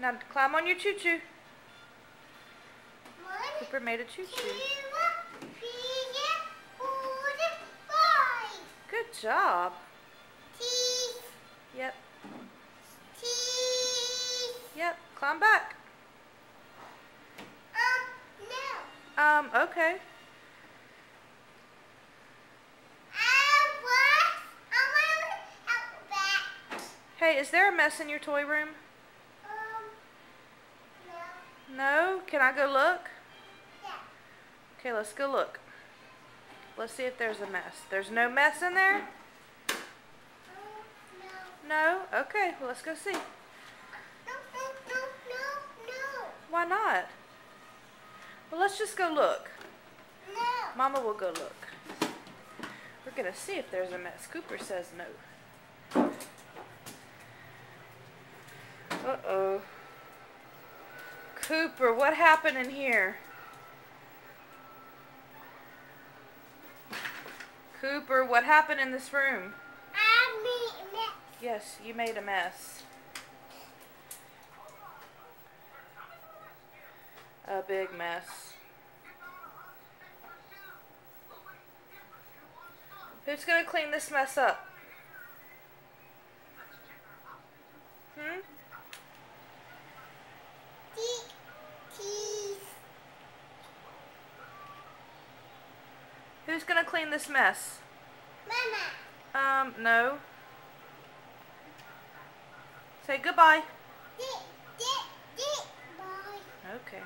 Now climb on your choo-choo. Cooper made a choo-choo. Good job. Yep. Yep. Climb back. Okay. Hey, is there a mess in your toy room? No. No? Can I go look? Yeah. Okay, let's go look. Let's see if there's a mess. There's no mess in there? No. No? Okay, well, let's go see. No. Why not? Well, let's just go look. No. Mama will go look. We're going to see if there's a mess. Cooper says no. Uh-oh. Cooper, what happened in here? Cooper, what happened in this room? I made a mess. Yes, you made a mess. A big mess. Who's going to clean this mess up? Who's going to clean this mess? Mama. No. Say goodbye. Bye. Okay.